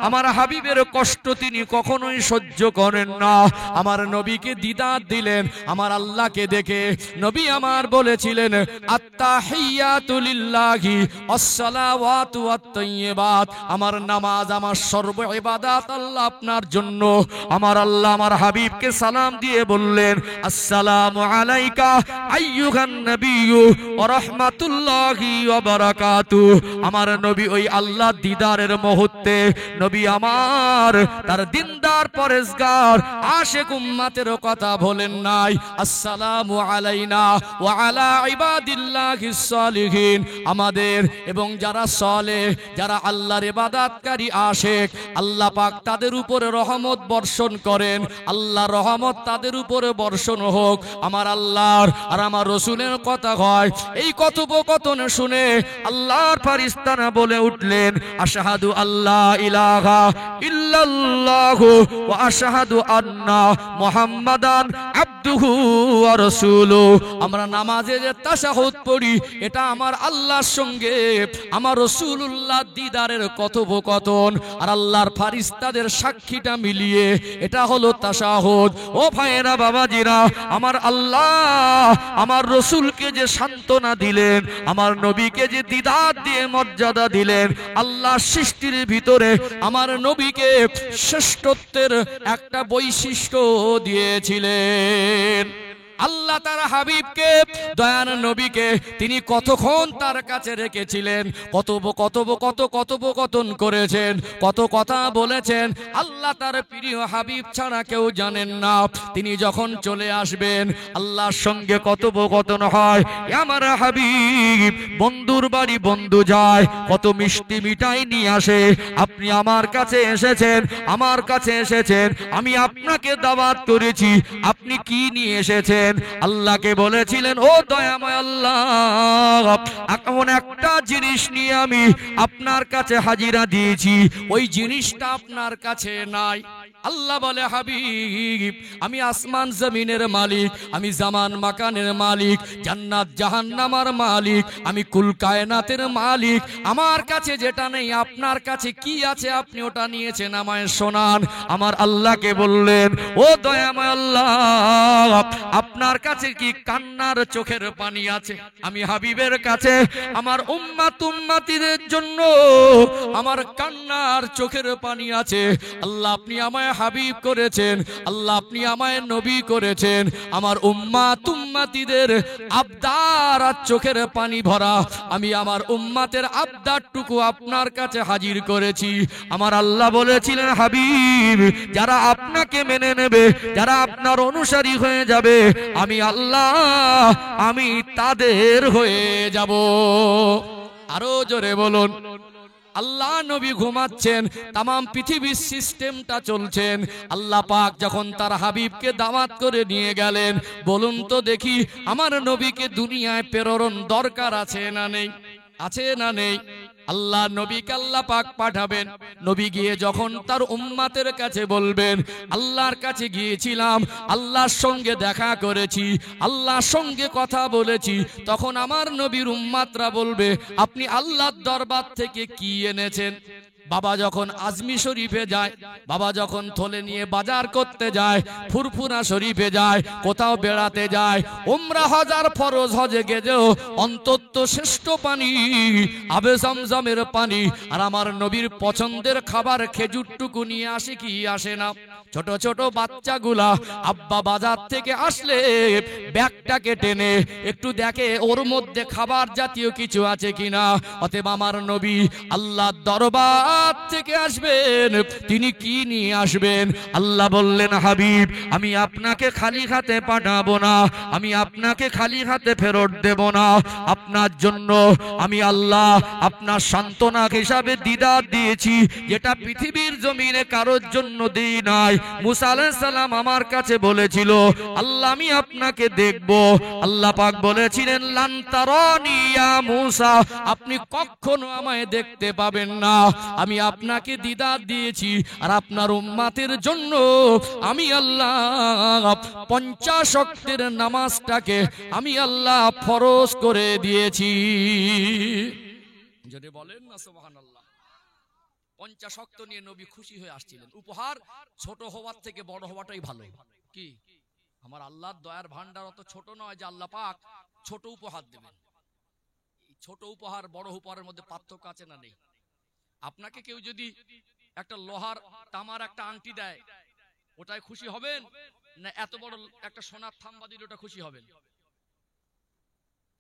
আমার হাবিবের কষ্ট তিনি কখনোই সহ্য করেন না। আমার নবীকে দিদার দিলেন, আমার আল্লাহকে দেখে নবী আমার বলেছিলেন, আত্তাহিয়াতু লিল্লাহি ওয়াসসালাওয়াতু ওয়াত-তাইয়্যিবাত, আমার নামাজ আমার সর্ব ইবাদত আল্লাহ আপনার জন্য। আমার আল্লাহ আমার হাবিবকে সালাম দিয়ে বললেন, আসসালামু আলাইকা আইয়ুহান নবিয়্যু ওয়া রাহমাতুল্লাহি ওয়া বারাকাতুহু। আমার নবী ওই আল্লাহ দিদারের মুহূর্তে নবী আমার তার দিনদার পরেজগার আশিক উম্মতের কথা বলেন নাই, আসসালামু আলাইনা ওয়া আলা ইবাদিল্লাহিস সালিহিন, আমাদের এবং যারা সালেহ, যারা আল্লাহর ইবাদতকারী আশিক, আল্লাহ পাক তাদের উপরে রহমত বর্ষণ করেন, আল্লাহর রহমত তাদের উপরে বর্ষণ হোক। আমার আল্লাহর আর আমার রাসূলের কথা হয়, এই কথোপকথন শুনে আল্লাহর ফেরেশতারা বলে উঠলেন, আশহাদু আল্লা ইলাহা ইল্লাল্লাহু ওয়া আশহাদু আন্না মুহাম্মাদান আবদুহু ওয়া রাসূলুহু। আমরা নামাজে যে তাশাহুদ পড়ি, এটা আমার আল্লাহর সঙ্গে আমার রাসূলুল্লাহ দিদারের কথোপকথন, আর আল্লাহর ফেরেশতাদের সাক্ষীটা মিলিয়ে এটা হলো তাশাহুদ। ও ভাইয়েরা, বাবাজিরা, আমার আল্লাহ আমার রাসূলকে যে সান্ত্বনা দিলেন, আমার নবীকে যে দিদার দিয়ে মর্যাদা দিলেন, আল্লাহ সৃষ্টির ভিতরে আমার নবীকে শ্রেষ্ঠত্বের একটা বৈশিষ্ট্য দিয়েছিলেন। আল্লাহ তার হাবিবকে, দয়ার নবীকে তিনি কতক্ষণ তার কাছে রেখেছিলেন, কথোপকথন করেছেন, কত কথা বলেছেন, আল্লাহ তার প্রিয় হাবিব ছাড়া কেউ জানেন না। তিনি যখন চলে আসবেন আল্লাহর সঙ্গে কথোপকথন হয়, আমার হাবিব বন্ধুর বাড়ি বন্ধু যায়, কত মিষ্টি মিঠাই নিয়ে আসে, আপনি আমার কাছে এসেছেন, আমার কাছে এসেছেন, আমি আপনাকে দাওয়াত করেছি, আপনি কি নিয়ে এসেছেন? আল্লাহকে বলেছিলেন, ও দয়াময় আল্লাহ, এমন একটা জিনিস নিয়ে আমি আপনার কাছে হাজিরা দিয়েছি, ওই জিনিসটা আপনার কাছে নাই। আল্লাহ বলে, হাবিব আমি আসমান জমিনের মালিক, আমি জামান মাকানের মালিক, জান্নাত জাহান্নামের মালিক, আমি কুল কায়নাতের মালিক, আমার কাছে যেটা নেই আপনার কাছে কি আছে আপনি ওটা নিয়েছেন, আমায় শোনান। আমার আল্লাহকে বললেন, ও দয়াময় আল্লাহ, আপনার কাছে কি কান্নার চোখের পানি আছে? আমি হাবিবের কাছে আমার উম্মাত উম্মাতীদের জন্য আমার কান্নার চোখের পানি আছে। আল্লাহ আপনি আমায় হাবিব করেছেন, আল্লাহ আপনি আমায় নবী করেছেন, আমার উম্মাত উম্মাতীদের আবদার আর চোখের পানি ভরা আমি আমার উম্মাতের আবদারটুকু আপনার কাছে হাজির করেছি। আমার আল্লাহ বলেছিলেন, হাবিব যারা আপনাকে মেনে নেবে, যারা আপনার অনুসারী হয়ে যাবে, আমি আল্লাহ আমি তাদের হয়ে যাব। আরো জোরে বলুন। আল্লাহ নবী ঘুমাচ্ছেন, তামাম পৃথিবীর সিস্টেমটা চলছেন। আল্লাহ পাক যখন তার হাবিবকে দাওয়াত করে নিয়ে গেলেন, বলুন তো দেখি আমার নবীকে দুনিয়ায় প্রেরণ দরকার আছে না নেই? আছে না নেই? আল্লাহ নবীকে আল্লাহ পাক পাঠাবেন। নবী গিয়ে যখন তার উম্মাতের কাছে বলবেন, আল্লাহর কাছে গিয়েছিলাম, আল্লাহর সঙ্গে দেখা করেছি, আল্লাহর সঙ্গে কথা বলেছি, তখন আমার নবীর উম্মাতরা বলবে, আপনি আল্লাহর দরবার থেকে কি এনেছেন? বাবা যখন আজমি শরীফে যায়, বাবা যখন থলে নিয়ে বাজার করতে যায়, ফুরফুরা শরীফে যায়, কোথাও বেড়াতে যায়, উমরা হাজার ফরজ হজে গেলেও অন্তত শ্রেষ্ঠ পানি আবে জমজমের পানি আর আমার নবীর পছন্দের খাবার খেজুরটুকু নিয়ে আসে কি আসে না? ছোট ছোট বাচ্চাগুলা আব্বা বাজার থেকে আসলে ব্যাগটাকে টেনে একটু দেখে ওর মধ্যে খাবার জাতীয় কিছু আছে কিনা। অতএব আমার নবী আল্লাহর দরবার থেকে আসবেন, তিনি কি নিয়ে আসবেন? আল্লাহ বললেন, হাবিব আমি আপনাকে খালি হাতে পাঠাবো না, আমি আপনাকে খালি হাতে ফেরত দেব না। আপনার জন্য আমি আল্লাহ আপনার সান্ত্বনা হিসাবে দিদার দিয়েছি, যেটা পৃথিবীর জমিনে কারোর জন্য দিই নাই। মুসা আলাইহিস সালাম আমার কাছে বলেছিল, আল্লাহ আমি আপনাকে দেখব। আল্লাহ পাক বলেছিলেন, লান তারানি ইয়া মুসা, আপনি কখনো আমায় দেখতে পাবেন না। আমি আপনাকে দিদার দিয়েছি আর আপনার উম্মাতের জন্য আমি আল্লাহ 50 ওয়াক্তের নামাজটাকে আমি আল্লাহ ফরজ করে দিয়েছি। যদি বলেন না সুবহানাল্লাহ। 50 ওয়াক্ত নিয়ে নবী খুশি হয়ে আসছিলেন। উপহার ছোট হওয়ার থেকে বড় হওয়াটাই ভালো। কি আমার আল্লাহর দয়ার ভান্ডার অত ছোট নয় যে আল্লাহ পাক ছোট উপহার দেবেন। ছোট উপহার বড় উপহারের মধ্যে পার্থক্য আছে না নেই? আপনাকে কেউ যদি একটা লোহার তামার একটা আংটি দেয়, ওটাই খুশি হবেন না এত বড় একটা সোনার থাম্বা দিলে ওটা খুশি হবেন?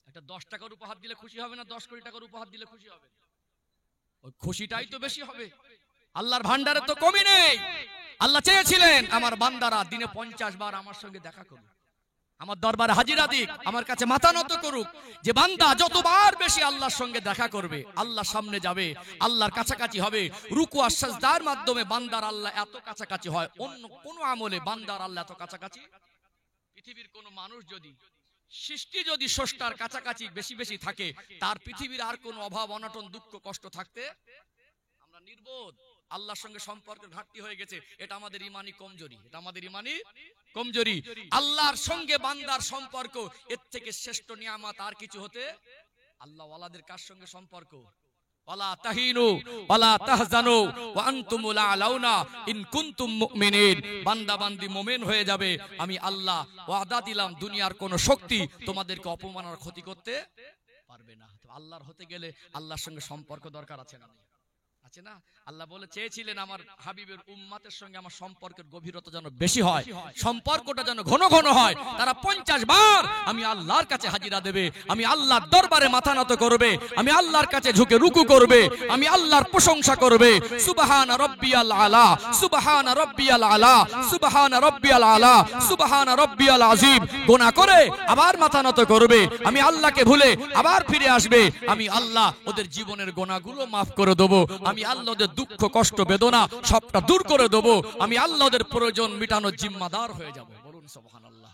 একটা 10 টাকার উপহার দিলে খুশি হবে না 10 কোটি টাকার উপহার দিলে খুশি হবে? ওই খুশিটাই তো বেশি হবে। আল্লাহর ভান্ডারে তো কমই নেই। আল্লাহ চেয়েছিলেন আমার বান্দারা দিনে 50 বার আমার সঙ্গে দেখা করুক, আমার দরবারে হাজিরা দিক, আমার কাছে মাথা নত করুক। যে বান্দা যতবার বেশি আল্লাহর সঙ্গে দেখা করবে, আল্লাহর সামনে যাবে, আল্লাহর কাছাকাছি হবে। রুকু আর সাজদার মাধ্যমে বান্দার আল্লাহ এত কাছাকাছি হয়, অন্য কোন আমলে বান্দার আল্লাহ এত কাছাকাছি পৃথিবীর কোন মানুষ যদি সৃষ্টি যদি স্রষ্টার কাছাকাছি বেশি বেশি থাকে, তার পৃথিবীর আর কোন অভাব অনটন দুঃখ কষ্ট থাকতে আমরা নির্বোধ। আল্লাহর সঙ্গে সম্পর্কের ঘাটতি হয়ে গেছে, এটা আমাদের ইমানি কমজোরি, এটা আমাদের ইমানি কমজোরি। আল্লাহর সঙ্গে বান্দার সম্পর্ক, এর থেকে শ্রেষ্ঠ নিয়ামত আর কিছু হতে। আল্লাহ ওয়ালাদের কার সঙ্গে সম্পর্ক? ওয়ালা তাহিনু ওয়ালা তাহজানু ওয়া আনতুমুল আলাউনা ইন কুনতুম মুমিনিন। বান্দা বান্দি মুমিন হয়ে যাবে, আমি আল্লাহ ওয়াদা দিলাম দুনিয়ার কোন শক্তি তোমাদেরকে অপমান আর ক্ষতি করতে পারবে না। তো আল্লাহর হতে গেলে আল্লাহর সঙ্গে সম্পর্ক দরকার আছে না? আছে না? আল্লাহ বলে চেয়েছিলেন আমার হাবিবের উম্মাতের সঙ্গে আমার সম্পর্কের গভীরতা যেন বেশি হয়, সম্পর্কটা যেন ঘন ঘন হয়। তারা 50 বার আমি আল্লাহর কাছে হাজিরা দেবে, আমি আল্লাহর দরবারে মাথা নত করবে, আমি আল্লাহর কাছে ঝুঁকে রুকু করবে, আমি আল্লাহর প্রশংসা করবে। সুবহানা রাব্বিয়াল আলা, সুবহানা রাব্বিয়াল আলা, সুবহানা রাব্বিয়াল আলা, সুবহানা রাব্বিয়াল আযীম। গুনাহ করে আবার মাথা নত করবে, আমি আল্লাহকে ভুলে আবার ফিরে আসবে। আমি আল্লাহ ওদের জীবনের গুনাহগুলো মাফ করে দেব, আমি আল্লাহ ওদের দুঃখ কষ্ট বেদনা সবটা দূর করে দেব, আমি আল্লাহ ওদের প্রয়োজন মিটানোর জিম্মাদার হয়ে যাব। বলুন সুবহানাল্লাহ।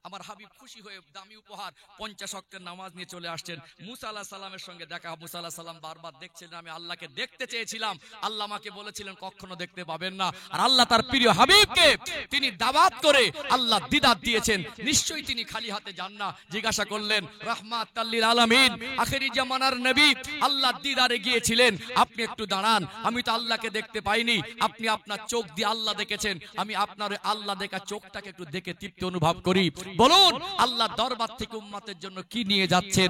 আমার হাবিব খুশি হয়ে দামি উপহার 50 ওয়াক্তের নামাজ নিয়ে চলে আসছেন। মুসা আলাইহিস সালামের সঙ্গে দেখা। মুসা আলাইহিস সালাম বারবার দেখছিলেন আমি আল্লাহকে দেখতে চেয়েছিলাম, আল্লাহ আমাকে বলেছিলেন কখনো দেখতে পাবেন না। আর আল্লাহ তার প্রিয় হাবিবকে তিনি দাওয়াত করে আল্লাহ দিদার দিয়েছেন, নিশ্চয়ই তিনি খালি হাতে যান না। জিজ্ঞাসা করলেন, রাহমাতাল লিল আলামিন আখেরি জামানার নবী আল্লাহ দিদারে গিয়েছিলেন, আপনি একটু দাঁড়ান, আমি তো আল্লাহকে দেখতে পাইনি, আপনি আপনার চোখ দিয়ে আল্লাহ দেখেছেন, আমি আপনার আল্লাহ দেখা চোখটাকে একটু দেখে তৃপ্তি অনুভব করি। বলুন আল্লাহ দরবার থেকে উম্মতের জন্য কি নিয়ে যাচ্ছেন?